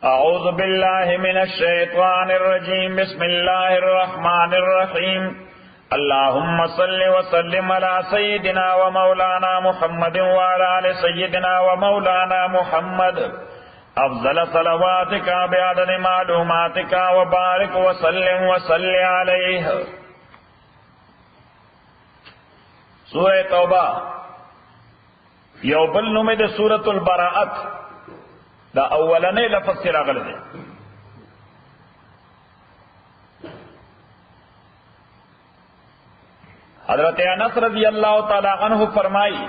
أعوذ بالله من الشيطان الرجيم بسم الله الرحمن الرحيم اللهم صل وسلم على سيدنا ومولانا محمد وعلى آل سيدنا ومولانا محمد أفضل صلواتك بعدد معلوماتك وبارك وسلم وصل عليه. سورة توبہ یو بل نوم د سورة البراءت دا اولنے لفظ سے راغل دے. حضرت انس رضی اللہ تعالی عنہ فرمائی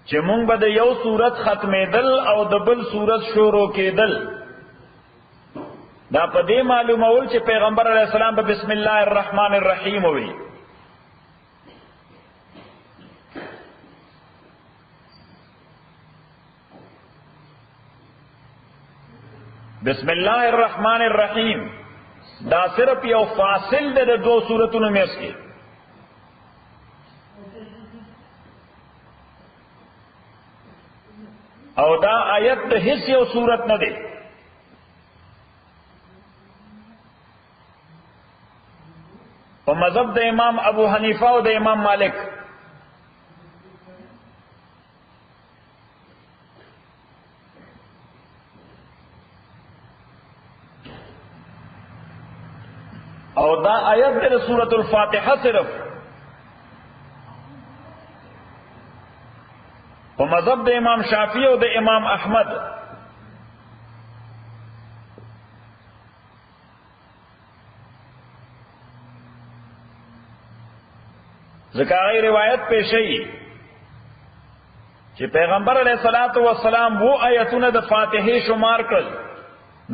چې مونږ به د یو سورت ختمېدل او د بل سورت شروع کېدل دا په دې معلومول چې پیغمبر علیه السلام به بسم الله الرحمن الرحیم وي. بسم الله الرحمن الرحیم دا صرف یو فاصل ده د دو سورتونو میس کې. او دا آیت د هیڅ یو سورت نه دی. په مذهب د امام ابو حنیفه او د امام مالک او دا آیت د سورۃ الفاتحه صرف په مذهب د امام شافعی او د امام احمد ذکر روایت پیشی چې پیغمبر علیہ الصلوۃ والسلام وہ آیتونه د فاتحه شمار کړل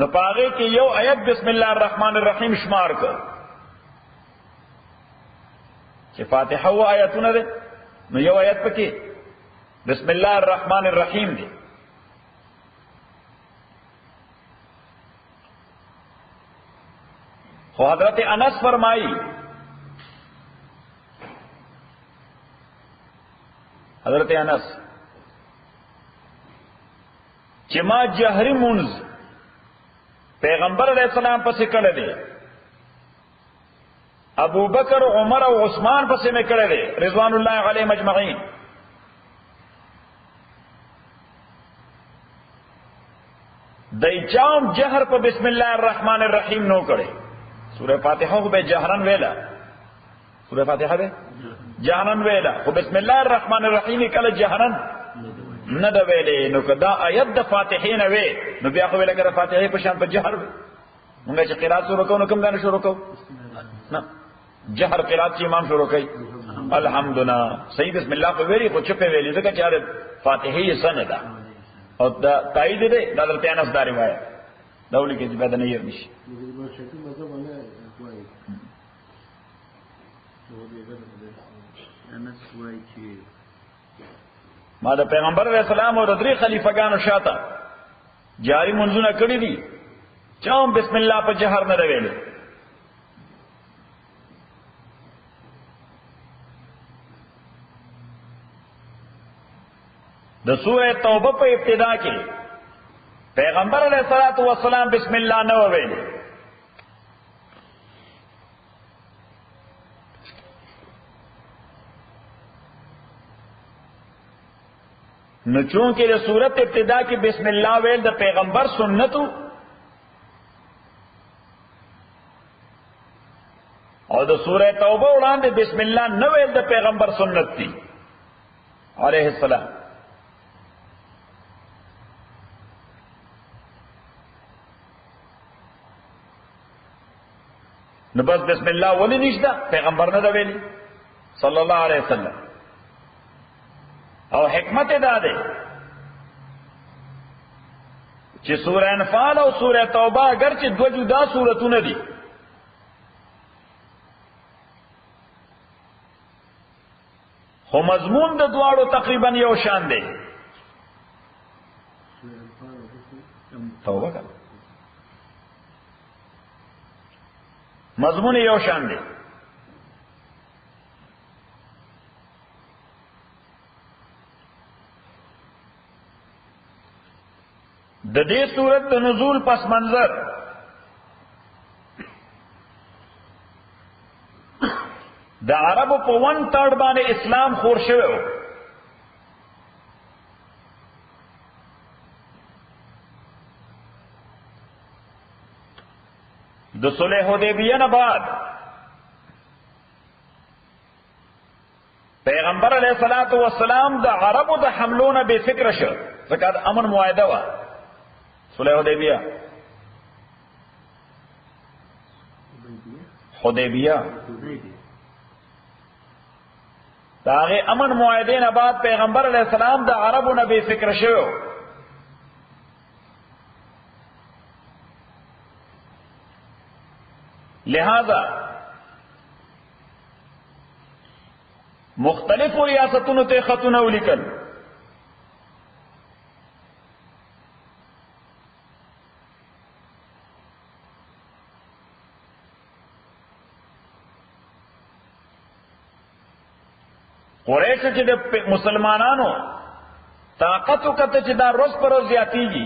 نو پاغه کې یو آیت بسم الله الرحمن الرحیم شمار کړ چې فاتحه و آیتونه ده نو یو آیت پکې بسم الله الرحمن الرحیم دی. خو حضرت انس فرمائی حضرت انس چې ما جهری منز پیغمبر علیہ السلام پسې کړه دی ابو بکر عمر او عثمان پسې مې کړه دی رضوان الله علیهم اجمعین. دای چاوم جهر په بسم الله الرحمن الرحیم نو کړي. سورہ فاتحه خو به جهرن ویلا سورہ فاتحه به جهرن ویلا خو بسم الله الرحمن الرحیم کله جهرن نه دا ویلې نو کدا آیت د فاتحه نه وی نو بیا خو ویل کړه فاتحه په شان په جهر مونږ چې قرات شروع کوو نو کوم غانه شروع کوو نه جهر قرات چې امام شروع کوي الحمدلله صحیح بسم الله په ویری خو چپه ویلې ځکه چې فاتحه یې سند ده او دا تایید دی د حضرت انس دا روایت دا ولې کې چې بعد نه یې نشي. ما د پیغمبر علیہ السلام او د درې خلیفګانو شاته جاری منځونه کړی دي چاوم بسم الله په جهر نه ویلې. د سورہ توبه په ابتدا کې پیغمبر علیہ الصلوۃ والسلام بسم الله نه ویل. نو چون کې د سورۃ ابتدا کې بسم الله ویل د پیغمبر سنتو او د سورہ توبه وړاندې بسم الله نه ویل د پیغمبر سنت دي علیہ السلام. نو بس بسم الله ولی نشتا پیغمبر نه دا ویلی صلی الله علیه وسلم. او حکمت دا ده چې سورہ انفال او سورہ توبه اگر چې دو جدا سورتونه دي خو مضمون د دواړو تقریبا یو شان دی. توبه کړه مضمون یو شان دی د دې صورت د نزول پس منظر د عربو په 1/3 باندې اسلام خور شوی و. د صلح حدیبیه نه بعد پیغمبر علیہ الصلوۃ والسلام د عربو د حملونه بے فکر شو، ځکه د امن معاهده و صلح حدیبیه. دا هغه امن معاهده نه بعد پیغمبر علیہ السلام د عربو نه بے فکر شو. لہذا مختلفو ریاستونو ته خطونه ولیکل. قریش چې د مسلمانانو طاقت وکړه چې دا روز پر روز زیاتیږي،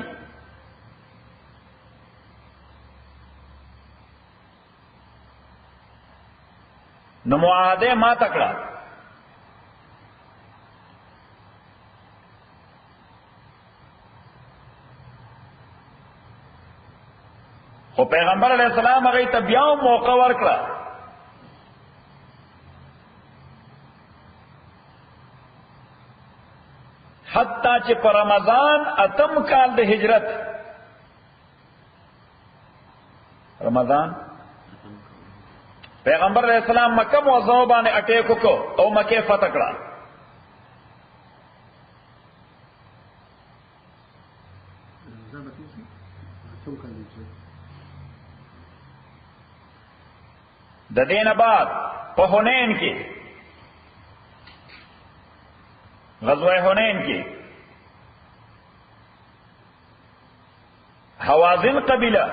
نو معاهده ما تکړه. خو پیغمبر علیہ السلام هغه ته بیا موقع ورکړه حتی چې پر رمضان اتم کال د هجرت، رمضان پیغمبر علیہ السلام مکہ معظمه باندې اٹیک وکړو او مکه فتح کړه. د دین بعد په حنین کې، غزوه حنین کې حوازن قبیله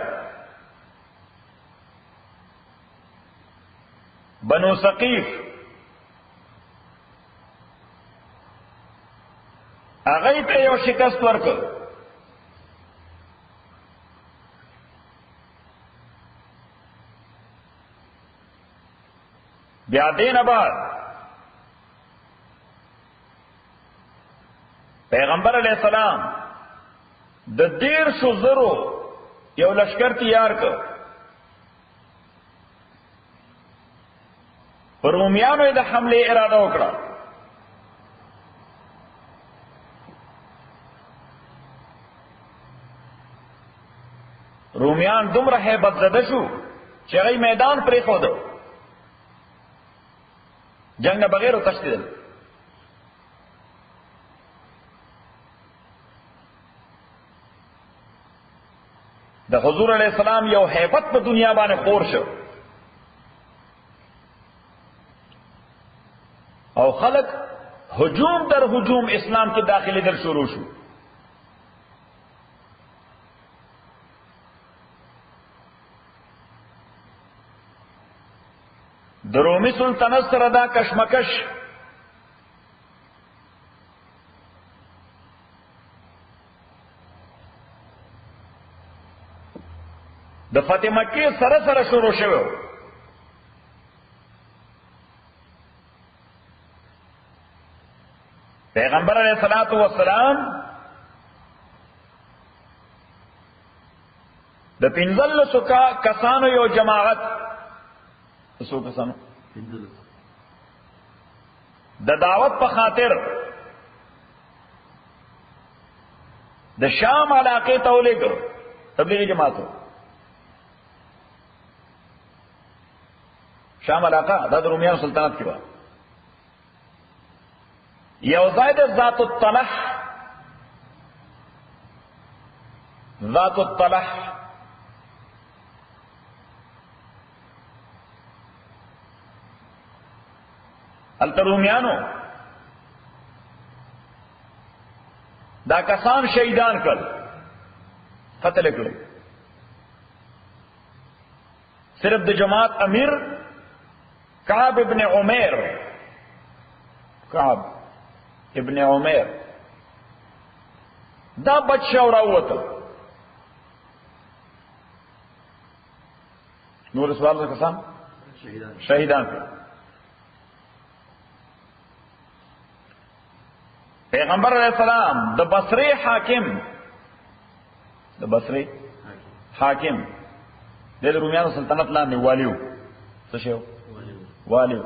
بنو ثقیف هغه ته یو شکست ورکړ. بیا دین بعد پیغمبر علیہ السلام د 150 زرو یو لشکر تیار کړ. پر رومیانو د حمله اراده وکړه. رومیان دومره هیبت زده شو چې هغه میدان پرې خود، جنگ نه بغیر تشدید. د حضور علیہ السلام یو هیبت په دنیا باندې خور شو او خلق هجوم در هجوم اسلام کې داخلي در شروع شو. د رومي سلطنت سره دا کشمکش د فتح مکه سره سره شروع شوه. پیغمبر علیہ الصلوۃ والسلام د 15 کسانو یو جماعت، څو کسانو د دعوت په خاطر د شام علاقې ته ولېږه تبلیغي جماعتو. شام علاقه د رومیانو سلطنت کې و. یو ځای د ذات الطلح، ذات الطلح هلته رومیانو دا کسان شهیدان کړل، قتل کړل. صرف د جماعت امیر کعب ابن عمیر، کعب ابن عمیر دا بچ شو راوته نور سوال کسان شهیدان کړ. پیغمبر علیہ السلام د بصری حاکم د رومیانو سلطنت لاندې والیو. څه شو؟ والیو.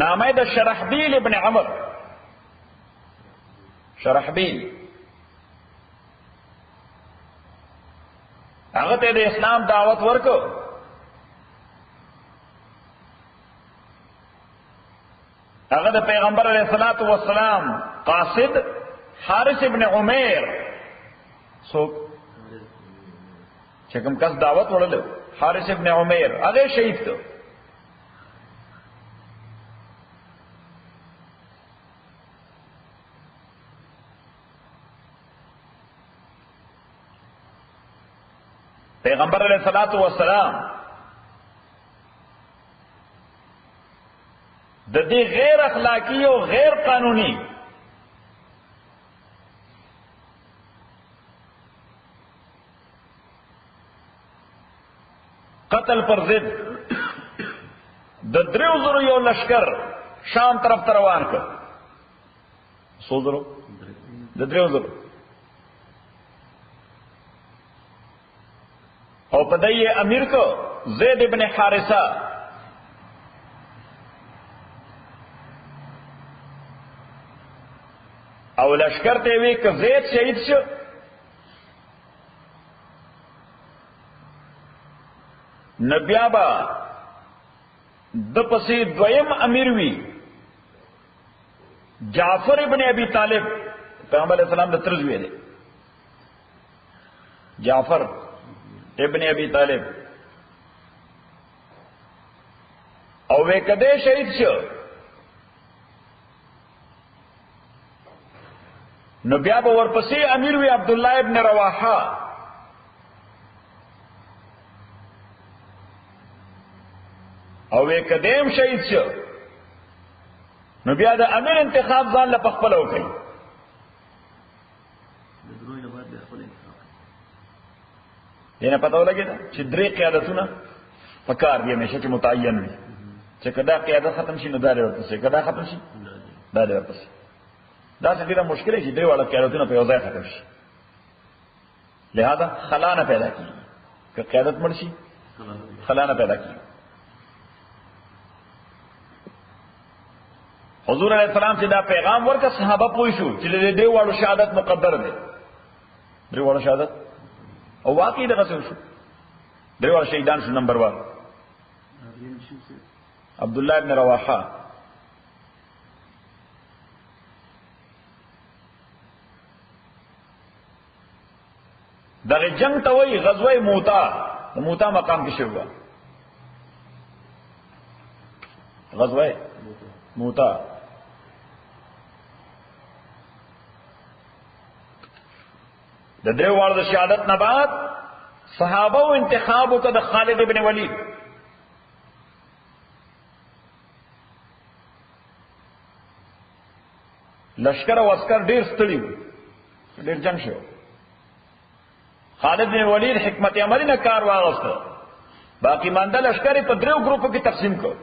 نامه د شرحبیل ابن عمر. شرحبیل هغه ته د اسلام دعوت ورکو. هغه د پیغمبر علیه الصلاۃ والسلام قاصد حارث ابن عمیر څوک چې کوم کس دعوت ورلو حارث ابن عمیر هغه شهید کړ. پیغمبر علیہ الصلوۃ والسلام د دې غیر اخلاقی او غیر قانونی قتل پر ضد د 3,000 یو لشکر شام طرف روان کړ. 100 د 3,000 او پدای امیر کو زید ابن حارثہ. او لشکر ته وی ک زید شهید شو نبیابا د پسې دویم امیر وی جعفر ابن ابي طالب. پیغمبر علیہ السلام د ترز وی دی جعفر ابن ابي طالب. او وی کده شهید شو نو بیا به ورپسې امیر وی عبد الله ابن رواحه. او وی کدیم شهید شو نو بیا د امیر انتخاب ځان له خپل وکړي. دینه پته ولګیدا چې درې قیادتونه پکار دی همیشه چې متعین وي. چې کدا قیادت ختم شي نو دا ورپسې، کدا ختم شي دا ورپسې. دا څه ډیره مشکله چې درې واړه قیادتونه په یو ځای ختم شي. لہذا خلا نه پیدا کیږي. که قیادت مړ شي خلا نه پیدا کیږي. حضور علیہ السلام چې دا پیغام ورکړ صحابه پوه شو چې د دې واړو شهادت مقدر دی. درې واړو شهادت او واقعي دغه څه شو. درې واړو شهیدان شو. نمبر 1 عبد الله ابن رواحه. دغه جنگ ته وایي غزوه موتا. د موتا مقام کې شوه غزوه موتا. د درې واړو د شهادت نه بعد صحابه او انتخاب وکړ د خالد ابن ولید. لشکر او عسكر ډیر ستړي وو، ډیر جنگ شو. خالد بن ولید حکمت عملی نه کار واغسته. باقی مانده لشکر په درو ګروپو کې تقسیم کړ.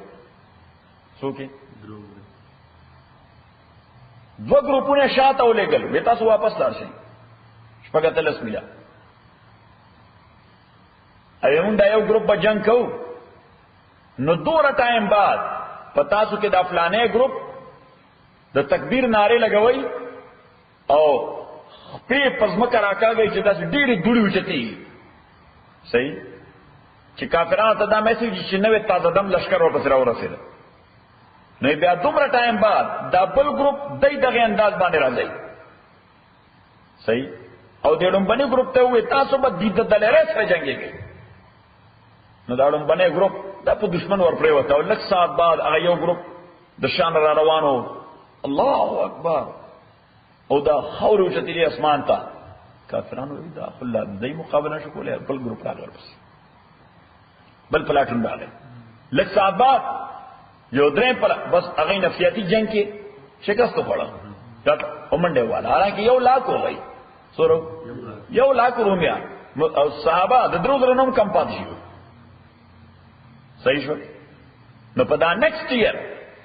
څوک؟ دو ګروپونه شاته ولېګل. به تاسو واپس لاړ شئ. شپږ اتلس میله. ایوم دا یو ګروپ په جنگ کو نو دوره ټایم بعد پتا سو کې دا فلانه ګروپ د تکبیر نعره لګوي او په پزمکه راکاږي چې تاسو ډېری ډوړي وچتي. صحیح چې کافرانو ته دا میسج چې نوې تازه دم لشکر ورپسې راورسېده. نو بیا دومره ټایم بعد دا بل ګروپ دغه انداز باندې راځي. صحیح. او د لومبني ګروپ ته وې تاسو به د دلاره سره جنگيږئ. نو دا لومبني ګروپ دا په دشمن ورپرې وته او لږ ساعت بعد هغه یو ګروپ د شان را روانو. الله اکبر. او دا خور وچتلی اسمان ته کافرانو دا خلا دای مقابله شو کوله. بل ګروپ راغی ورپسې بل پلاټون راغی. لږ ساعت بعد یو درې بس هغه نفسیاتی جنگ کې شکست وخوړه. دا ومنډه والا حالانکه 1 لاکھ وای سورو 1 لاکھ رومیا او صحابه د درو زره نوم کم پات شي. صحیح شو. نو په دا نیکسټ ایئر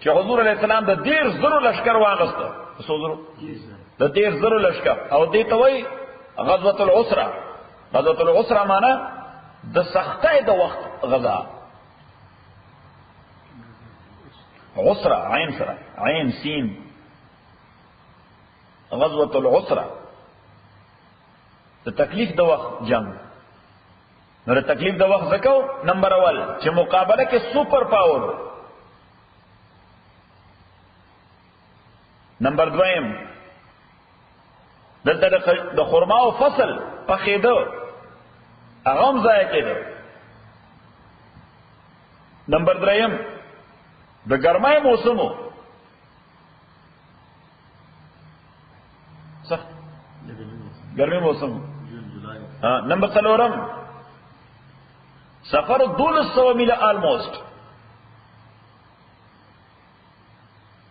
چې حضور علیه السلام د 10,000 لشکر واغسته، څو زرو؟ د 10,000 لشکر، او دې ته وایي غزوه العسره. غزوه العسره معنا د سختۍ د وخت غزا. عسره عین سره، عین سین، غزوه العسره د تکلیف د وخت جنگ. نو د تکلیف د وخت زکو نمبر اول چې مقابله کې سپر پاور. نمبر دویم دلته د خرما او فصل پخېدو هغه هم ضایع کېدو. نمبر دریم د ګرمای موسمو سخت ګرمي موسم. نمبر څلورم سفر 1200 میله آلموست.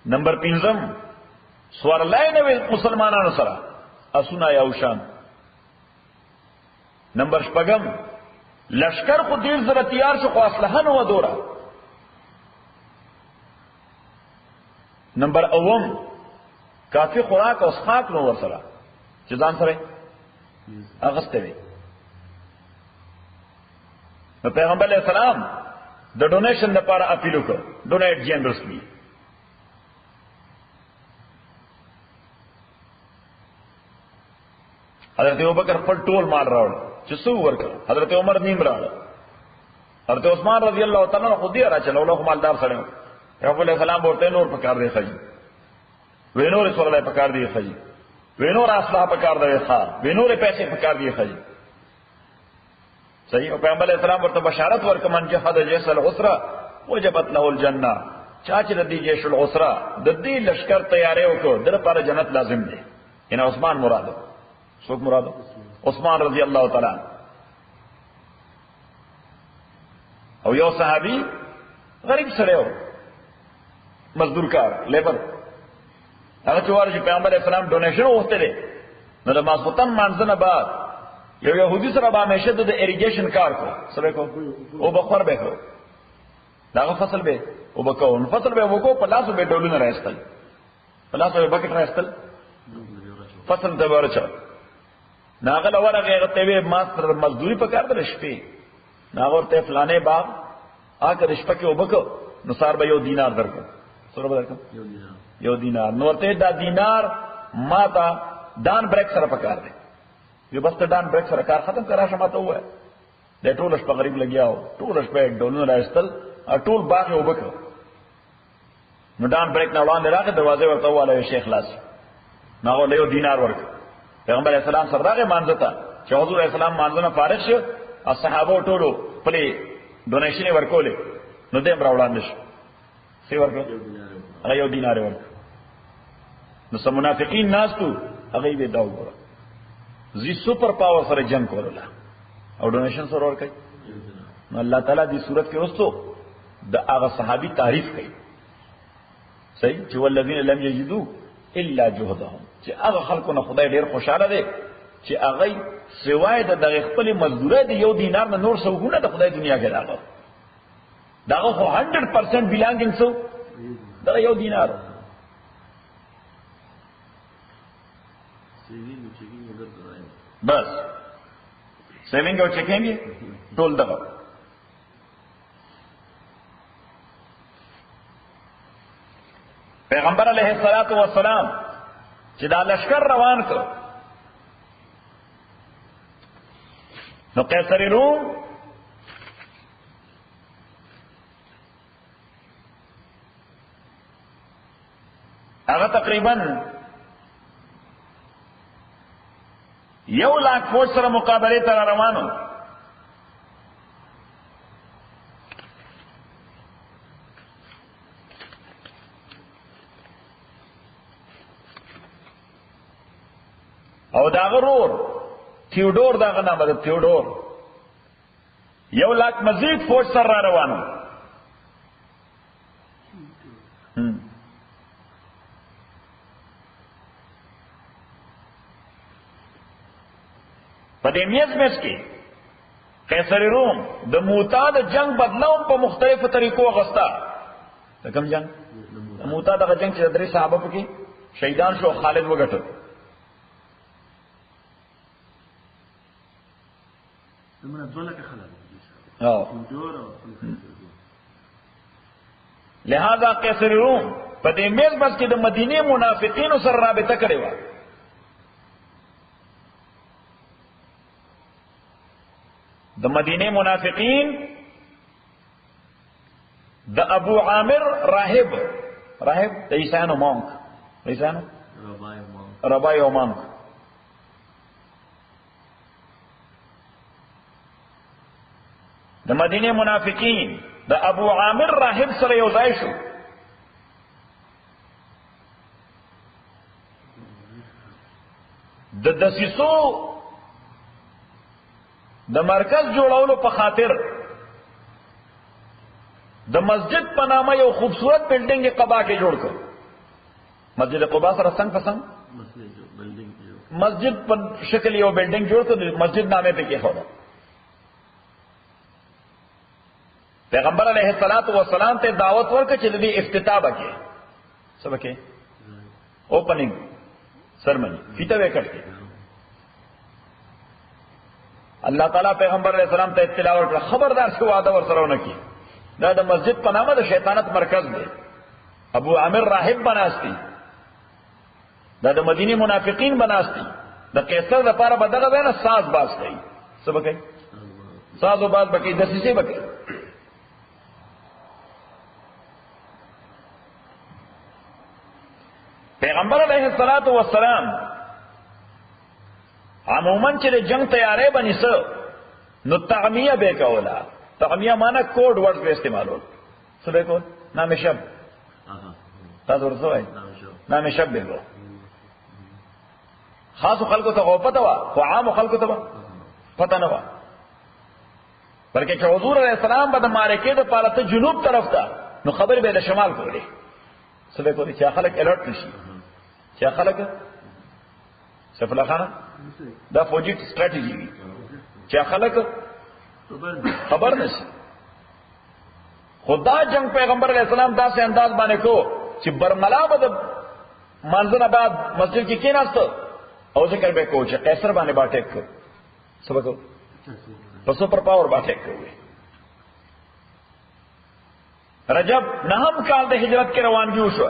نمبر پنځم سوارلای نه مسلمانانو سره اسونه یا وشان. نمبر شپږم لشکر خو ډیر زره تیار شو خو اسلحه نه و دوره. نمبر اوم کافی خوراک او اسخاک نو ورسره چې ځان سره اغسته وي. نو پیغمبر علیہ السلام د ډونیشن لپاره اپیل وکړ، ډونیټ جنرسلی. حضرت ابوبکر خپل ټول مال راوړ چې څو ورکړ. حضرت عمر نیم راوړ. حضرت عثمان رضی الله تعالی عنہ خو دې را چلو له مالدار سره. پیغمبر علیہ السلام ورته نور پکار دی خی، وینور رسول الله پکار دی خی، وینور اصلاح پکار دی ښا، وینور پیسې پکار دی خی. صحیح. او پیغمبر علیہ السلام ورته بشارت ورکړه من جهاد جيش العسره وجبت له الجنه. چا چې د دې جيش العسره د دې لشکر تیارې وکړو در پر جنت لازم دی. ان عثمان مراد. څوک مراد؟ عثمان رضی الله تعالی عنہ. او یو صحابي غریب سره و، مزدور کار لیبر. هغه چې ورشي پیغمبر اسلام ډونیشن وغوښته دي. نو د ماسوتن مانځنه بعد یو يهودي سره به همیشه د اریګیشن کار کو، سره کو او بخور به کو، داغه فصل به او بکو، نو فصل به وکړو په لاسو به ډولونه راځتل، په لاسو به بکټ راځتل، فصل ته ورچا ناغه ورغه ته وی ماستر مزدوری په کار د شپې. ناغه ورته فلانه باغ اګه رشپه کې وبکو نو سار به یو دینار درکو. سره به درکو یو دینار. نو ورته دا دینار ما تا دان بریک سره پکار دی. یو بس ته دان بریک سره کار ختم کرا شماته وای. د ټولش په غریب لګیاو، ټولش په ډولونه راځتل، ټول باغ وبکو. نو دان بریک نه وړاندې راغی، دروازه ورته واله شیخ لاس. ناغه له یو دینار ورک. پیغمبر اسلام سره راغی مانځتا چې حضور اسلام مانځنه فارغ شو، اصحابو ټولو پلی ډونیشن ورکولې. نو دیم راوړاندې شو. څه ورکړ؟ هغه یو دینار ورک. نو سم منافقین ناستو هغه یې دا وګوره. زی سپر پاور سره جنگ کوله او ډونیشن سره ورکړي. نو الله تعالی دې صورت کې وستو د هغه صحابي تعریف کوي. صحیح چې والذین لم یجدوا الا جهدهم، چې هغه خلکو نه خدای ډیر خوشاله دی چې هغه سوای د دغه خپل مزدوري د یو دینار نه نور څوګونه د خدای دنیا کې راغله. داغه خو 100% belonging سو دا یو دینار. بس سیونگ او چیکنگ ټول دغه. پیغمبر علیہ الصلوۃ والسلام چې دا لشکر روان کړ، نو قیصر روم هغه تقریبا 1,00,000 فوج سره مقابله ته روانو. او دا غرور تیودور دا نامه ده تیودور 1,00,000 مزید فوج سره روانو. په دې میز کې قیصر روم د موتا د جنگ بدلوم په مختلفو طریقو غستا. د کوم جنگ؟ د موتا دغه جنگ چې د درې صحابه پکې شهیدان شو، خالد وګټل. لہذا قیصر روم په دې میز بس کې د مدینه منافقینو سره رابطه کړې و. د مدینه منافقین د ابو عامر راهب د عیسانو مونک عیسانو ربای او مونک د مدینه منافقین د ابو عامر راهب سره یو ځای شو. د دسیسو د مرکز جوړولو په خاطر د مسجد په نامه یو خوبصورت بلډینګ قبا کې جوړ کړ. مسجد قبا سره څنګ په څنګ مسجد په شکل یو بلډینګ جوړ کړ، مسجد نامه په کې خورا. پیغمبر علیہ الصلوۃ والسلام ته دعوت ورکړه چې د دې افتتاح وکړي. سبکه اوپننګ سرمنی فیته وکړي. اللہ تعالیٰ پیغمبر علیہ السلام ته اطلاع ورکړه خبردار شو وعده ورسره ونه کی. دا د مسجد په نامه د شیطانت مرکز دی. ابو عامر راهب بناستی، دا د مدینه منافقین بناستی. د قیصر لپاره به دغه نه ساز باز کوي. څه به کوي؟ ساز او باز به کوي، دسیسې به کوي. پیغمبر علیہ الصلوۃ والسلام عموماً چې د جنگ تیارې بنی سو نو تعمیه به کولا. تعمیه معنی کوډ ورډ په استعمالول. څه به کول؟ نام شب. تاسو ورسوي نام شب به وو. خاص خلکو ته پته وا، خو عام خلکو ته پته نه وا. بلکې چې حضور علیہ السلام به د معرکې د پاره جنوب طرف ته نو خبر به د شمال کولې. څه به کولی چې خلک الرټ نشي، چې خلک سفلا خانه دا فوجي سټریټیجی وي چې خلک خبر نشي. خدا جنگ پیغمبر علیہ السلام داسې انداز باندې کو چې برملا به د منځنه بعد مسجد کې کېناست او ذکر به کو چې قیصر باندې باټیک کو. سبق پسو پر پاور باټیک کوي. رجب نهم کال د هجرت کې روانګي وشو.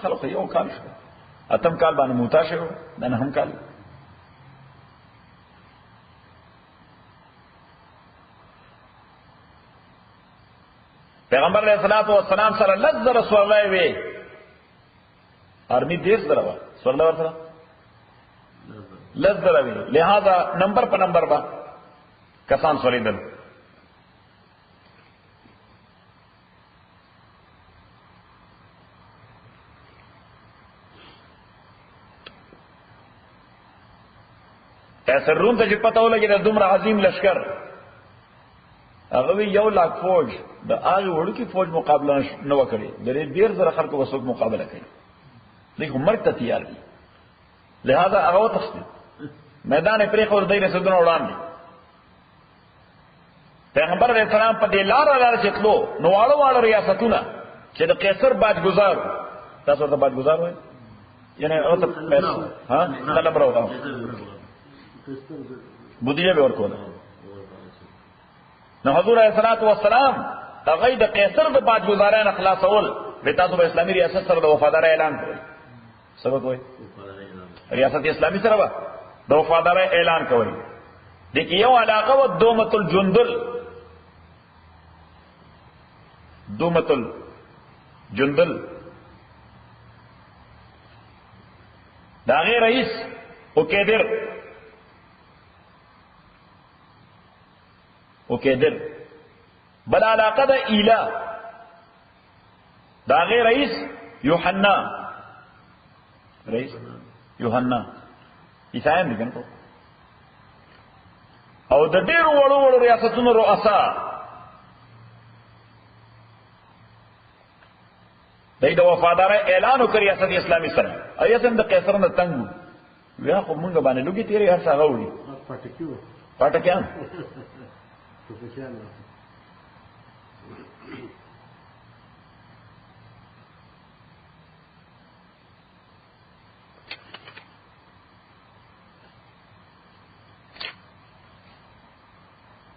خلق یو کال شو، اتم کال باندې موتا شو، دا نهم کال. پیغمبر علیہ الصلوۃ والسلام سره لذ رسول الله وی ارمی دیس دروا صلی الله علیه وسلم لذ دروي. لہذا نمبر په نمبر با کسان سولیدل. قیصر روم ته چې پته ولګي د دومره عظیم لشکر هغه 1,00,000 فوج د هغه وړوکی فوج مقابله نه وکړي. د 1,000 خلکو وسوک مقابله کوي. لیکن مرګ ته تیار دي. لہذا هغه وتښتي میدان پرې خور دای رسولونه وړاندې. پیغمبر علیہ السلام په دې لار چتلو نو واړو ریاستونه چې د قیصر باج گزار، تاسو ته باج گزار وای یعنی او ته ها طلب راو بودیه به ورکول. نو حضور علیہ الصلوۃ والسلام هغه د قیصر د باج گزاران خلاصول به تاسو په اسلامي ریاست سره د وفادار اعلان کړی. سبق وای ریاست اسلامی سره د وفادار اعلان کوي. دغه یو علاقه و دومۃ الجندل، دومۃ الجندل دا غیر رئیس اوکیدر بل علاقه دا ایلا دا غیر رئیس یوحنا، رئیس یوحنا عیسایان دي کنه. او د ډیرو وړو ریاستونو رؤسا دای د وفادار اعلان وکړ ریاست اسلامي سره ایسن د قیصر نه تنګ بیا خو مونږ باندې لوګي تیرې هر څه غوړي پټکیان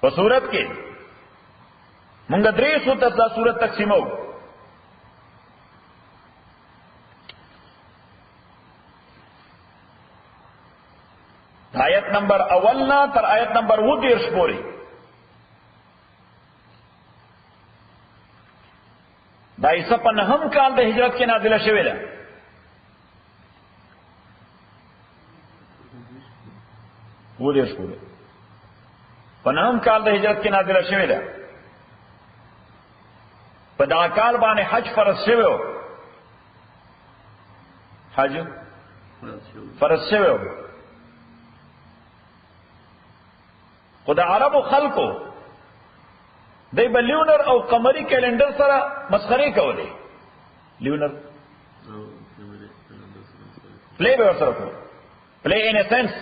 په صورت کې مونږ درې سو ته صورت تقسیمو. آیت نمبر اولنا تر آیت نمبر 19 پورې دا عیسی په نهم کال د هجرت کې نازله شوې ده. ودیش پورې په نهم کال د هجرت کې نازله شوې ده. په دا کال باندې حج فرض شوی و. حج فرض شوی و. خو د عربو خلکو دی به لیونر او قمری کیلنډر سره مسخرې کولې. لیونر پلی به ورسره کول، پلی ان سنس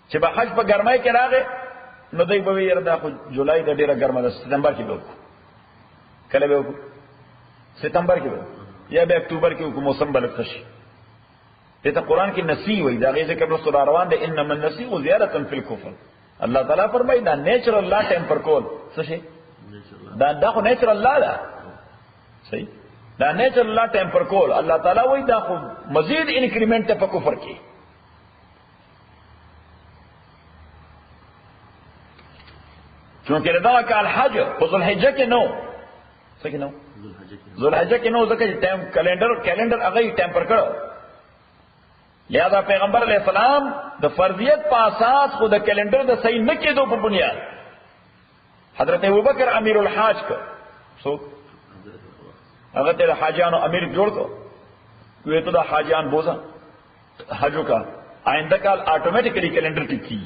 چې به حج په ګرمۍ کې راغی نو دی به ویل دا خو جولای د ډیره ګرمه ده، ستمبر کې به وکړو. کله به وکړو؟ ستمبر کې به یا به اکتوبر کې وکړو، موسم بلد خشي. دته قرآن کې نسی وایي دا غیزه کې رسول روان ده انما النسیء زیادة فی الکفر. الله تعالی فرمایي دا نیچرل لا ټیمپر کول څه شي دا خو نیچرل لا ده. صحیح، دا نیچرل لا ټیمپر کول الله تعالی وایي دا خو مزید انکریمنٹ په کفر کې. چونکه دا کال حج په ذوالحجه کې نو څه کې نو ذوالحجه کې نو ځکه چې ټایم کیلنډر هغه ټیمپر کړو. لہذا پیغمبر علیہ السلام د فرضیت په اساس خو د کیلنډر د صحیح نه کېدو په بنیاد حضرت ابوبکر امیر الحاج کو سو هغه ته حاجیانو امیر جوړ کو وی ته د حاجیان بوزا حجو کا آئندہ کال آٹومیٹکلی کیلنڈر ٹک کی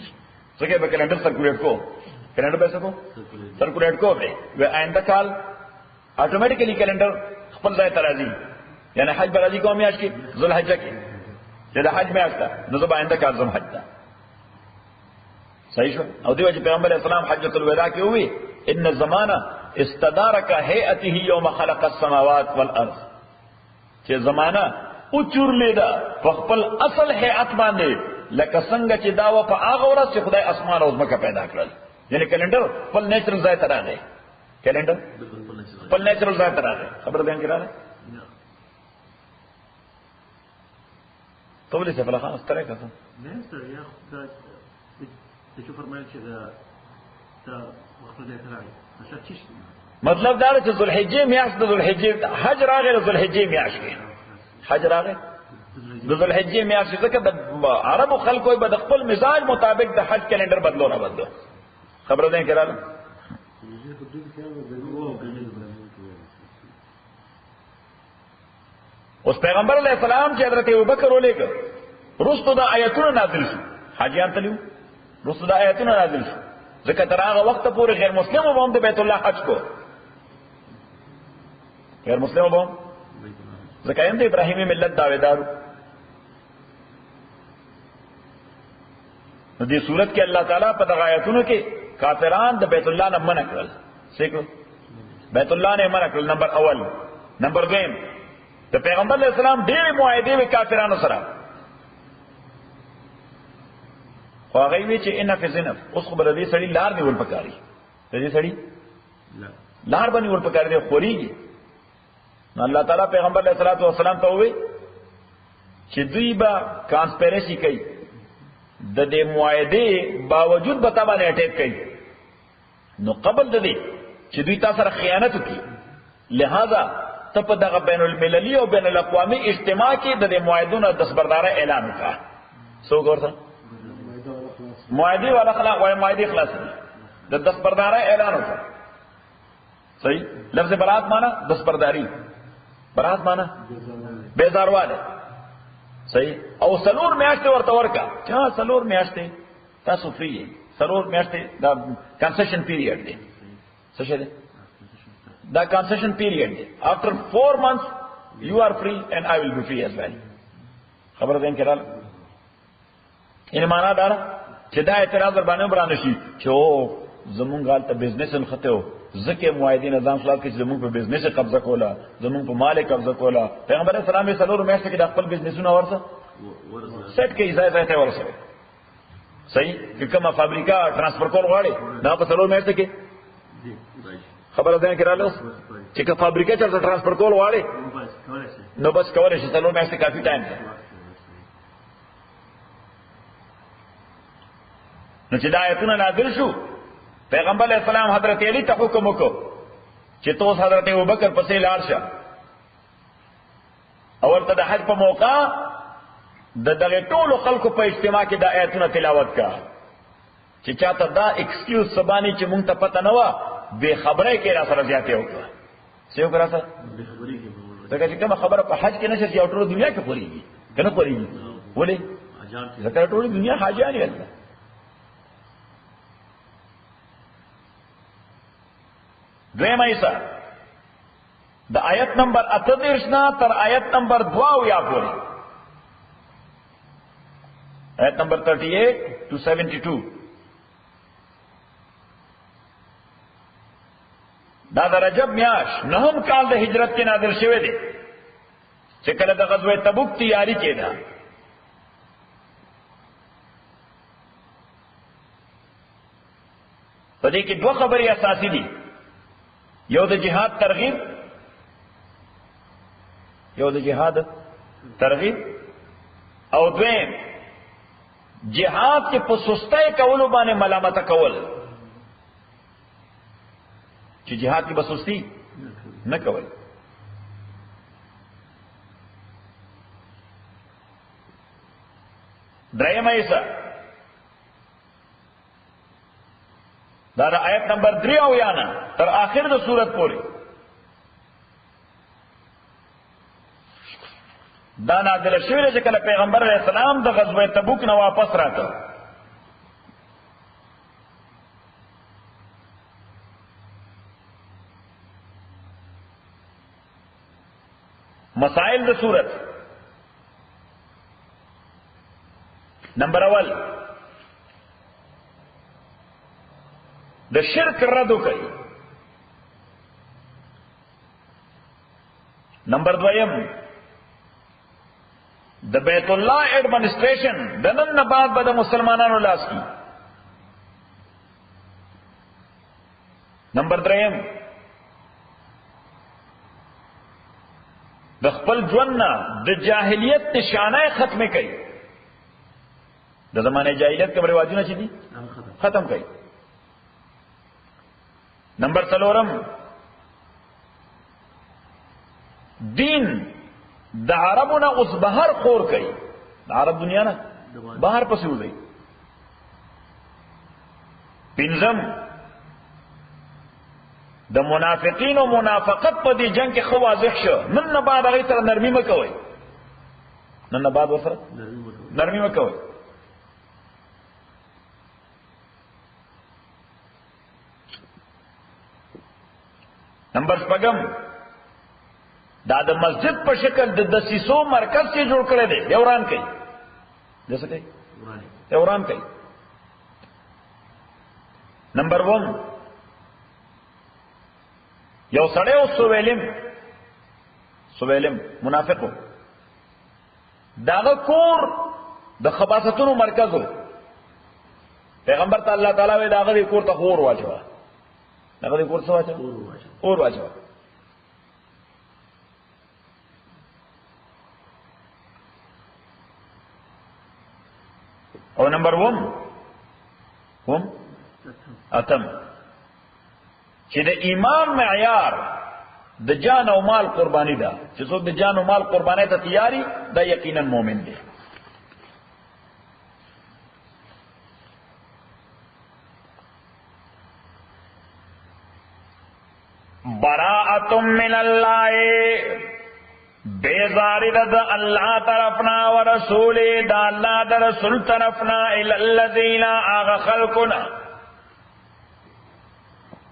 سکے به کیلنڈر سرکولیٹ کو کیلنڈر پیسے کو سرکولیٹ کو به وی آئندہ کال آٹومیٹکلی کیلنڈر خپل ځای ترازی یعنی حج برازی کو میاش کی ذوالحجہ کی چې د حج میاشت ده نو زه به آئنده کال ځم حج ته. صحیح شو. او دیو چې پیغمبر اسلام حجۃ الوداع کې وی ان الزمانه استدارک هيئته یوم خلق السماوات والارض، چې زمانہ او چورلې ده په خپل اصل هيئت باندې لکه څنګه چې دا و په هغه ورځ چې خدای اسمان او ځمکه پیدا کړل. یعنی کیلنډر خپل نیچرل ځای ته راغی. کیلنډر خپل نیچرل ځای ته راغی. خبر ده انګرانه تو لسه فلا خلاص ترى كذا ناس يا اخي تشوف فرمان كذا تا وقت ده تراعي عشان تشتي مطلب دا چې ذوالحجه میاشت د ذوالحجه حج راغی د ذوالحجه میاشت کې حج راغی د ذوالحجه میاشت ځکه د عربو خلکو به د خپل مزاج مطابق د حج کیلنډر بدلونه بدلو. خبره ده کړه. اوس پیغمبر علیہ السلام چې حضرت ابوبکر ولېګ رستو د آیاتونو نازل شو حاجیان تلو رستو د آیاتونو نازل شو ځکه تر هغه وخت پورې غیر مسلم وبم د بیت الله حج کو غیر مسلم وبم ځکه هم د ابراهیمی ملت داویدارو. نو دې صورت کې الله تعالی په دغه آیاتونو کې کافران د بیت الله نه منع کړل. څنګه بیت الله نه منع کړل؟ نمبر اول. نمبر دویم د پیغمبر علیہ السلام ډېرې معاهدې وی کافرانو سره خو هغه وی چې ان فی زنف اوس خبر دې سړی لار نیول پکاري دې سړی لار باندې ول پکاري دی خوريږي. نو الله تعالی پیغمبر علیہ الصلوۃ والسلام ته وی چې دوی با کانسپیرسی کوي د دې معاهدې باوجود به تابع نه اٹیک کوي نو قبل د دې چې دوی تاسو سره خیانت وکړي لہذا ته په دغه بین المللي او بین الاقوامي اجتماع کې د معاهدونو دستبردارۍ اعلان وکړه. څو ګورته معاهدې والا خلاص وای معاهدې خلاص د دستبردارۍ اعلان وکړه. صحیح. لفظ برات معنا دستبرداری، برات معنا بیزارواله. صحیح. او سلور میاشتې ورته ورکا چا سلور میاشتې تاسو فری سلور میاشتې دا کنسیشن پیریډ دی. څه شه دی دا کنسیشن پیریڈ دی. After 4 months you are free and I will be free as well. خبر دین کرال ان معنا دار چې دا اعتراض در باندې برانه شي چې او زمونږ غلطه بزنس ان خطه زکه موعدین نظام خلاف کې زمونږ په بزنس قبضه کوله، زمونږ په مال قبضه کوله. پیغمبر اسلام یې سلور میاشتې کې د خپل بزنسونه ورسه سیټ کې ځای ته ورسه. صحیح کہ کومه فابریکا ټرانسفر کول غواړي دا په سلور میاشتې کې خبره ده کړاله چې کومه فابریکا چې ټرانسفر کول غواړي نو بس کولای شي سلور میاشتې کافي ټایم ده. نو چې دا آیتونه نازل شو پیغمبر علیہ السلام حضرت علی ته حکم وکړ چې تو حضرت ابوبکر پسې لاړ شه او ورته د حج په موقع د دغه ټولو خلکو په اجتماع کې د آیتونو تلاوت کا چې چاته دا ایکسکیوز سبانی چې مونږ ته پته نه و به خبره کې را سره زیاته وکړه. څه وکړه سره به خبرې کې دا چې کوم خبره په حج کې نشي چې ټول دنیا کې پوریږي کنه پوریږي ولې ځکه ټول دنیا حاجیان دي. دویم ایسا د آیت نمبر 38 تر آیت نمبر 2 یا پوری آیت نمبر 38 to 72 دا د رجب میاش نهم کال د هجرت کې نازل شوه دی چې کله د غزوه تبوک تیاری کېده. په دې کې دوه خبرې اساسي دي. یو د جهاد ترغیب او دویم جهاد کې په سستۍ کولو باندې ملامت کول چې جهاد کې بسستی نه کول. دریم ایسا دا آیت نمبر 3 او یانا تر آخر د سورت پوری دا نازل شوی چې کله پیغمبر علیہ السلام د غزوه تبوک نه واپس راته مسائل د سورت. نمبر اول د شرک رد کوي. نمبر دویم د بیت الله ایڈمنسٹریشن د نن نه بعد به د مسلمانانو لاس کی. نمبر دریم د خپل ژوند نه د جاهلیت نشانه ختمه کوي. د زمانه جاهلیت کوم رواجونه چې دي ختم کوي. نمبر 4 دین د عربونه اوس بهر خور کوي. د عرب دنیا نه بهر پسې وځي. 5 د منافقین او منافقت په دې جنگ کې خو واضح شو. نن نه بعد هغه سره نرمي مکوئ. نن نه بعد وسره نرمي مکوئ. نمبر 5 دا د مسجد په شکل د دسیسو مرکز کې جوړ کړی دی. یوران کوي جیسے کوي یوران کوي. نمبر 1 یو سړی او سویلم منافقو داغه کور د خباثتونو مرکز و. پیغمبر ته الله تعالی وی داغه کور ته خور واچو. داغه کور څه واچو؟ اور واچو. او نمبر 1 اتم چې د ایمان معیار د جان او مال قربانی ده. چې څوک د جان او مال قربانی ته تیاری دا یقینا مؤمن دی. براءۃ من اللہ بیزاری د اللہ طرفنا ورسول دا اللہ دا رسول طرفنا الی الذین آغا خلقنا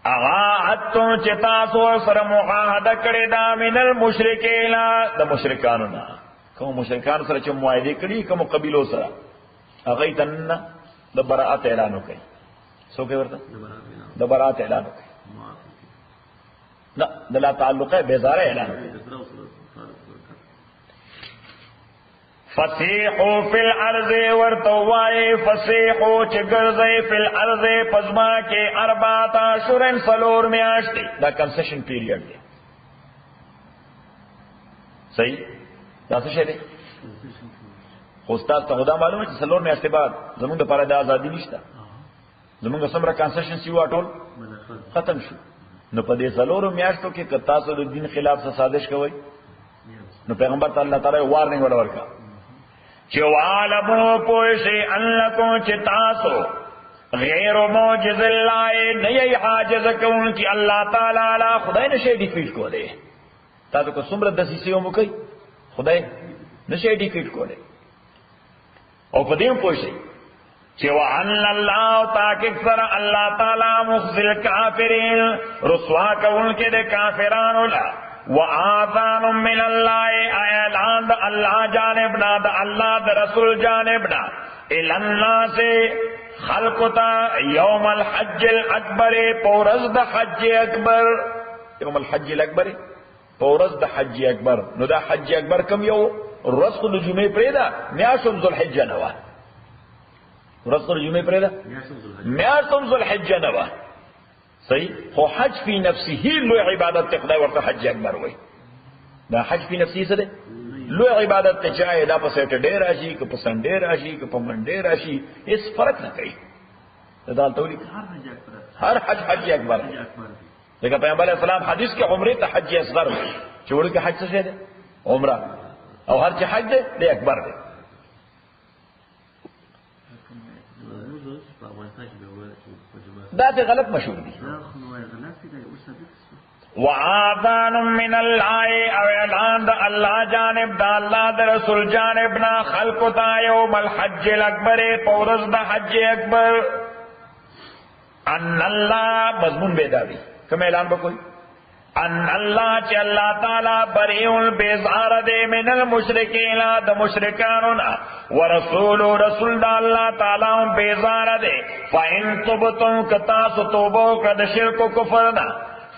اغاعتم چتاسو سر معاہدہ کړی دا من المشرکین دا مشرکانو نا کوم مشرکان سره چې معاهده کړي کوم قبیلو سره هغه تن د براءت اعلان وکړي سو کې ورته د براءت اعلان وکړي نه د لا تعلق بیزاره اعلان وکړي فسیحو فی الارض ورتوائی فسیحو چگرزی فی الارض پزما کے ارباتا شرن سلور میں آشتی دا کنسیشن پیریڈ دی صحیح دا سو شہدے استاد تا خدا معلوم ہے کہ سلور میں آشتی بعد زمان دا پارا دا آزادی نشتا زمان دا سمرا کنسیشن سیوا ٹول ختم شو نو پا دے سلور میں آشتو کہ کتاسو دا دین خلاف سا سازش کوئی نو پیغمبر تا اللہ تعالی وارننگ والا ورکا چوالمو پوشی انلکو چتاسو غیر موجز اللہ نئی حاجز کون کی اللہ تعالی لا خدای نشے ڈیفیٹ کو دے تا تو کو سمرت دسی سیو مکی خدای نشے ڈیفیٹ کو دے او پدیم پوشی چوان اللہ تاکہ سر اللہ تعالی مخزل کافرین رسوا کون کے دے کافران اللہ وآذان من اللہ اعلان دا اللہ جانبنا دا اللہ دا رسول جانبنا الالناس خلقتا یوم الحج الاکبر پورز دا حج اکبر یوم الحج الاکبر pours the Hajj Akbar know the Hajj Akbar come you رزق دا جمعی پریدا میاشم ذو الحج نوا رزق دا جمعی پریدا میاشم ذو الحج نوا صحیح خو حج فی نفسی ہی لو عبادت تقدر ورطا حج اکبر ہوئی دا حج فی نفسی سے دے لو عبادت تے چاہے دا پا سیٹرڈے راشی کہ پا سنڈے راشی کہ پا منڈے راشی اس فرق نہ کئی دال تولی ہر حج حج اکبر ہے لیکن پیغمبر علیہ السلام حدیث کے عمرے تا حج اصغر ہوئی چوڑی کے حج سے دے عمرہ اور ہر چی حج دے اکبر دے دا تے غلط مشہور دی وآذان من اللہ او اعلان دا اللہ جانب دا اللہ دا رسول جانبنا خلقتا یوم الحج الاکبر پورز دا حج اکبر ان اللہ مضمون بیداری کم اعلان بکوئی ان اللہ چی اللہ تعالی بریون بیزار دے من المشرکین دا مشرکانونا ورسول رسول دا اللہ تعالی بیزار دے فَإِن تُبْتُمْ کتاس توبو کد شرک و کفرنا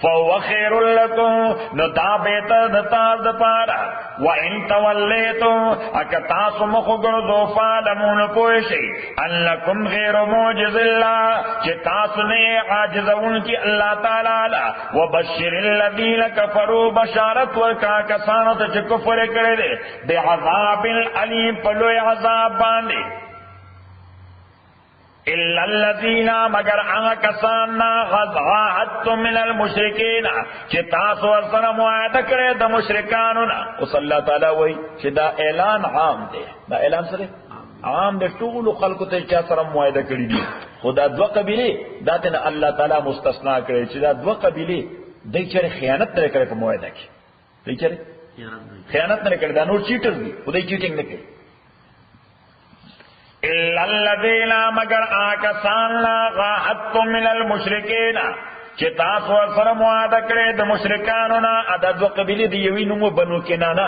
فَهُوَ خَيْرٌ لَكُمْ نو دا بیتر دتاز دپارا وَإِن تَوَلَّيْتُمْ اکتاس مخگردو فَعْلَمُونَ پوشی اَنَّكُمْ غَيْرُ مُعْجِزِ اللَّهِ چتاس نے عاجزون کی اللہ تعالی وَبَشِّرِ الَّذِينَ كَفَرُوا بشارت ورکا کسانت چ کفر کرے دے بعذاب علیم پلوئے عذاب باندے الا الذين مگر آغا کساننا غاحدتم من المشرکین چی تاسو ورسنا معاہدہ کرے دا مشرکانونا اس اللہ تعالیٰ وہی چی دا اعلان عام دے دا اعلان سرے عام دے طول خلقو تے چا سر معاہدہ کری دی خدا دو قبیلے دا تینا اللہ تعالیٰ مستثناء کرے چی دا دو قبیلے دی چرے خیانت نرے کرے پا معاہدہ کی دی چرے خیانت نرے کرے دا نور چیٹر دی خدای چیٹنگ نکے الا الذين مگر آکسان لا غاحدتم من المشرکین چی تاسو سر معاہدہ کرے دا مشرکانونا ادا دو قبیلی دی یوی نمو بنو کنانا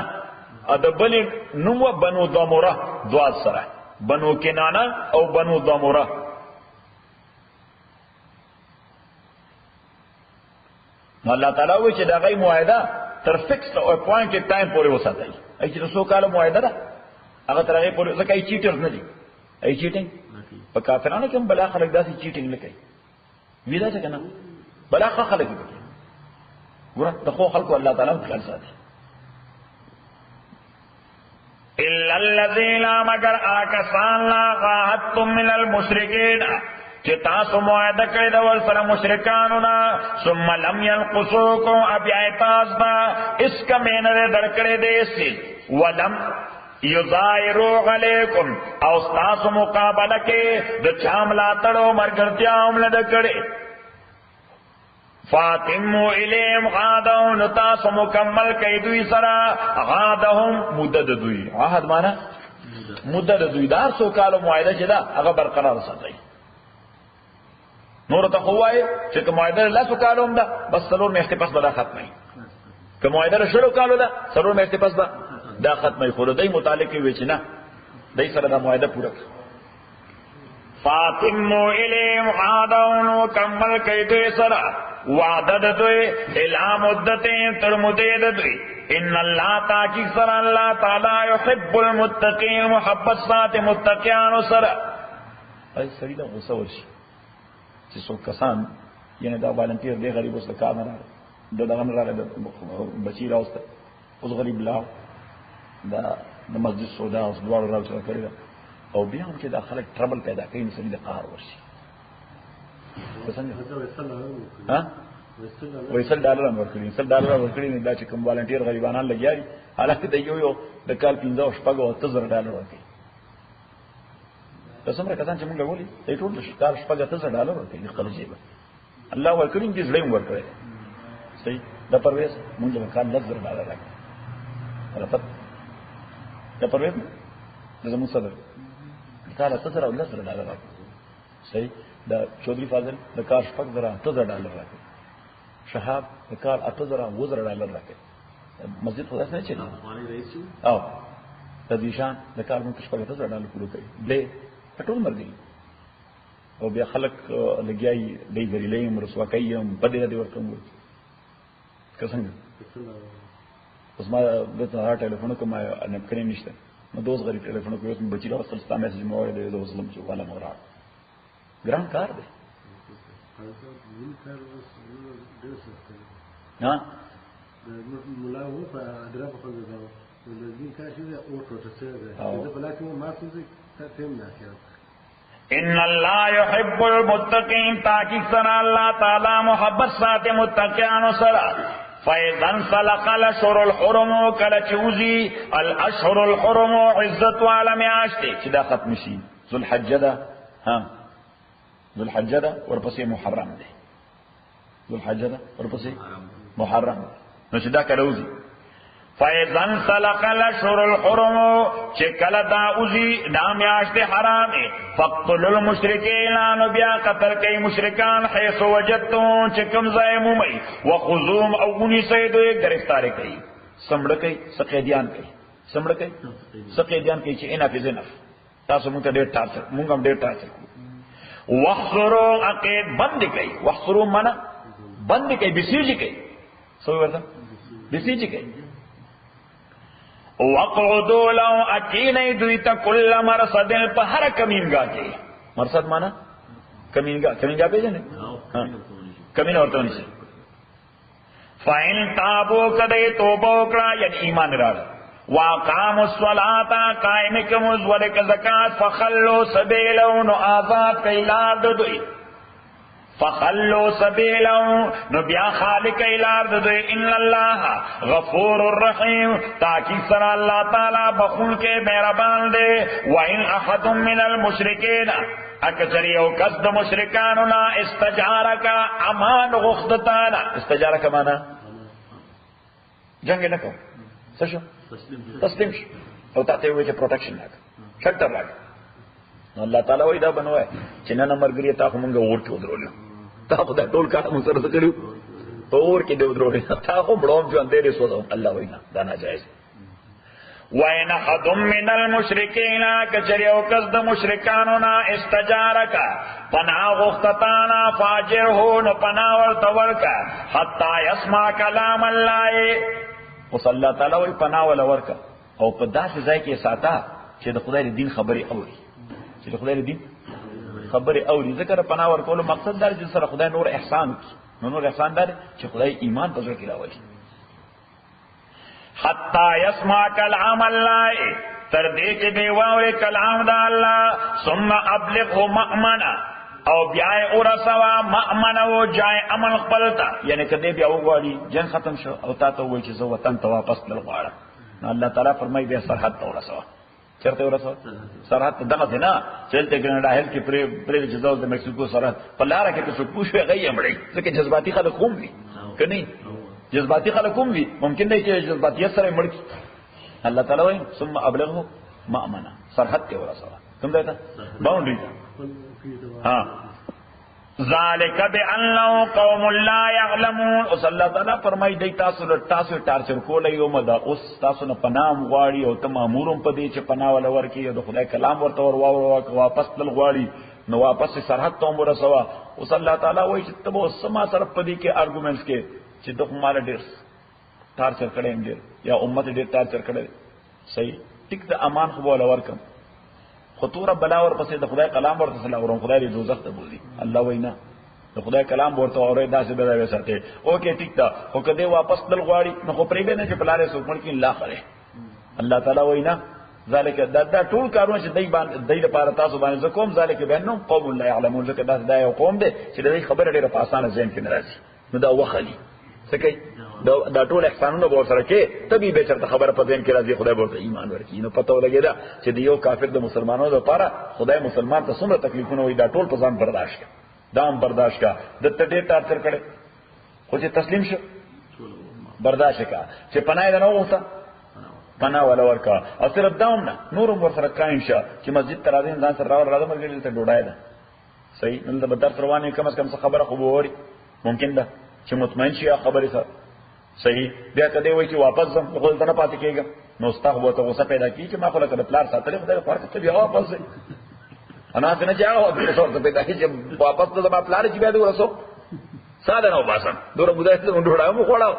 ادا بلی نمو بنو دامورہ دواز سرہ بنو کنانا او بنو دامورہ اللہ تعالیٰ ہوئی چی دا غی معاہدہ تر فکس او اپوائنٹڈ ٹائم پورے ہو ساتا ہے ایچی رسو کالا معاہدہ دا اگر تر غی پورے سکا ای چیٹرز ندی ای چیٹنگ پا کافرانو کم بلا خلق دا سی چیٹنگ لکئی ویدہ چکنا بلا خلق لکئی گورا دخو خلقو اللہ تعالیٰ مطلع ساتی الا الذین مگر آکسان لا غاحدتم من المشرکین چی تاسو معاہدہ کرے دا ورسر مشرکانونا ثم لم ينقصوکم اب اعتاز دا اس کا مینر در کرے دے اسی ولم یظاہرو علیکم او ستاسو مقابلہ کے دا چاملا تڑو مرگرتیا عملہ دا کرے فاتمو الیم غادہم نتاسو مکمل کئی دوی سرا غادہم مدد دوی عہد مانا مدد دوی دار سو کالو معاہدہ چدا اگر برقرار ساتھ نور ته خوای چې کوم معاهده لاسو کالوم ده بس څلور میاشتې پس به دا ختمه کوم معاهده شلو کالو ده څلور میاشتې پس به دا ختمه خو دای متعلق وي چې نه دای سره دا معاهده پوره فاطمو الیهم عادون وکمل کئی دوی سرا وعدد دوی الى مدتیں تر مدید دوی ان اللہ تاکی سرا اللہ تعالی یحب المتقین محبت سات متقیان سرا ای سری دا غصہ ورشی چی سو کسان یعنی دا والنٹیر دے غریب اس لکار نرا دا دغن را بچی راوستا اس غریب لاو دا مسجد سودا اس دوار راو سرا کری دا او بیا هم چې دا خلک ټربل پیدا کوي نو سړي د قهر ورشي ها ویسل ډالر هم ورکړي $100 ورکړي نه دا چې کوم والنټیر غریبانان لګیا دي حالکه د یو د کال 15 شپږ او $1000 ورکړي تاسو مره کسان چې موږ ولي ای ټول د کال شپږ $1000 ورکړي خلک یې الله ورکړي دې زړه هم ورکړي صحیح دا پرويز موږ د کال $1000 راکړي رفت دا پرويز زموږ صدر کال $1000 راکړي صحیح دا چودھری فاضل د کار شپږ زره $1000 راکړي شهاب د کار $8000 راکړي مسجد خدا څنګه چلی او تدیشان د کار مو شپږ $8000 پورو کوي دې ټول مرګي او بیا خلک لګیاي دې غریلې مرسوا کوي هم په دې ورکوم څنګه اوس ما د ټلیفون کوم نه کړی نشته نو دوست غریب ټلیفون کوي اوس بچی راو سلسله میسج مو وایي د وسلم چې والا مورا ګران کار دی ها مولا و په ادراک په ځای دا د دې کار شي او ټوټه څه ده په لاکه ما څه تم نه کړ ان الله يحب المتقين تاکي سره الله تعالی محبت ساتي متقين سره فاذا سلق الاشهر الحرم کله چوزي الاشهر الحرم عزت عالم عاشتي چې دا ختم شي ذو الحجه ده ها ذو الحجه ده ورپسې محرم ده ذو الحجه ده ورپسې محرم نو چې دا کله وزي فاذا سلق الاشهر الحرم چې کله دا وزي دا میاشت حرام فقتل المشرکین نو بیا قتل کوي مشرکان حيث وجدتم چې کوم ځای مومي وخذوم او غني سیدو گرفتار کوي سمړ کوي سقیدیان کوي سمړ کوي سقیدیان کوي چې انا فزنف تاسو موږ ته ډېر ټارچر موږ هم ډېر ټارچر وحصروا عقید بند کوي وحصروا معنا بند کوي بسیج کوي سو ورته بسیج کوي وقعدوا لو اکینی دویتا کل مرصد پا ہر کمینگاہ کے مرصد مانا کمینگاہ پہ جانے کمین ورطونی سے فَإِن تَابُوا کدے توبہ اکڑا یعنی ایمان راڑا وَاقَامُوا الصَّلَاةَ قائمکم ازورک زکاة فَخَلُّوا سَبِيلَهُ نو آزاد کئلار دوئی فخلوا سبيلهم نبيا خالق الارض دے ان اللہ غفور الرحیم تاکہ سر اللہ تعالی بخون کے مہربان دے وان احد من المشرکین اکثر یو قصد مشرکاننا استجارک امان غختتانا استجارک مانا جنگ نکو سشو تسلیم شو او تاتے ہوئے کہ پروٹیکشن لگا شکتر لگا اللہ تعالیٰ وہی دا بنوائے چنہ نمبر گریے تا خمونگا اور کی ادرو لیا تا خدا ټول کار مو سره کړو اور کې دو درو تا خو بړوم جو اندې رسو الله وینا دا ناجایز وَإِنْ أَحَدٌ مِّنَ الْمُشْرِكِينَ كَجَرِيَوْ قَصْدَ مُشْرِكَانُنَا اسْتَجَارَكَ پناہ غختتانا فاجرہو نو پناہ ورطورکا حتی يسمع کلام اللہ اس اللہ تعالیٰ وی پناہ ولورکا او پا دا سے ځای کې ساتا چې د خدای دین خبری اوري چې د خدای دین خبر اولی ذکر پناه ورکولو مقصد دار چې سره خدای نور احسان کی نور احسان دار چې خدای ایمان په ځړ کې راوړي حتا يسمع كلام الله تر دې چې دی واوري کلام د الله ثم ابلغه مأمنا او بیا ورسوا مأمنا او جای امن خپلتا یعنی کدی بیا وغواړي جنگ ختم شو او تا ته وایي چې زه وطن ته واپس تل غواړم الله تعالی فرمایي بیا سرحد ته ورسوا چرته ورسو سرحد دغه نه چلته ګنډا هل کې پرې جزاو د مکسیکو سرحد په لار کې څه پوښوي غي امړي ځکه جذباتي خلک کوم دي کني جذباتي خلک کوم دي ممکن دی چې جذباتي سره مړ کی الله تعالی وایي ثم ابلغه مأمنا سرحد ته ورسو کوم دی ته باونډري ها ذالک بأنه قوم لا يعلمون. او الله تعالی فرمای دی تاسو له تاسو ټارچر کولای یو مدا اوس تاسو نه پنام غواړي او ته مامورم پدې چې پناه ول ورکی او د خدای کلام ورته ور واپس تل غواړي نو واپس سرحد ته عمر سوا. اوس الله تعالی وایي چې تبو سما سره پدې کې ارګومنټس کې چې دغه مال ډیر ټارچر کړي ډیر یا امت ډیر ټارچر کړي صحیح ټیک د امان خو ول ورکم خطوره بلا ور پسې د خدای کلام ورته سلام ورم خدای دې دوزخ ته بوزي. الله وینا د خدای کلام ورته اورې داسې بداوي ساتي اوکې ټیک تا خو کده واپس دل غواړي نو خو پرې به نه چې بلاره سو پړ کې الله خره. الله تعالی وینا ذالک دا ټول کارونه چې دای لپاره تاسو باندې زکوم ذالک بینهم قوم لا يعلمون ځکه دا یو قوم دی چې دای خبره ډیره په اسانه ذهن کې ناراضي نو دا وخلی سکه دا ټول احسانونه به سره کې تبي به چرته خبره په ذهن کې راځي خدای ورته ایمان ورکړي نو پته ولګی دا چې یو کافر د مسلمانانو لپاره خدای مسلمان ته څومره تکلیفونه وي دا ټول په ځان برداشت کړي دام برداشت کا د تډې ټارچر کړي خو چې تسلیم شو برداشت کا چې پناه نه وغوښته پناه ولا ورکا او صرف داوم نه نورم ور سره قائم شه چې مسجد ته راځي ځان سره راځي مرګ ته ډوډۍ ده صحیح نن د بدر روانه کم از کم څه خبره خو ووري ممکن ده چې مطمئن شي خبره سره صحیح بیا کدی وای چې واپس ځم خپل ته نه پاتې کېږم نو ستا خو ته غوسه پیدا کی چې ما خپل کله پلار ساتل خدای فرق ته بیا واپس ځي انا څنګه چاغه په څور ته پیدا کی چې واپس ته ما پلار چې بیا ورسو ساده نو باسم دوره بده ته ډوډۍ مو خوړاو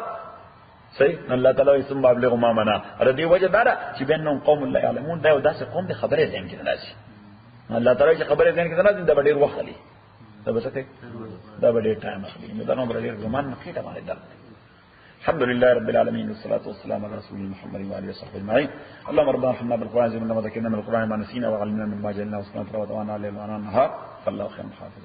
صحیح الله تعالی اسم مبلغ ما منا ردی وجه دا چې بینهم قوم لا يعلمون دا داسې قوم دي خبره ذهن کې ناشي الله تعالی چې خبره ذهن کې ناشي دا ډېر وخت لري دا بسته دا ډېر ټایم اخلي نو دا نو ډېر زمان نه کېټه باندې ده. الحمد لله رب العالمين والصلاة والسلام على رسول محمد وآله وصحبه أجمعين. اللهم ربنا ارحمنا بالقرآن زمنا وذكرنا من القرآن ما نسينا وعلمنا مما جهلنا وسبحانك وتعالى عليه وعلى النهار فالله خير حافظ.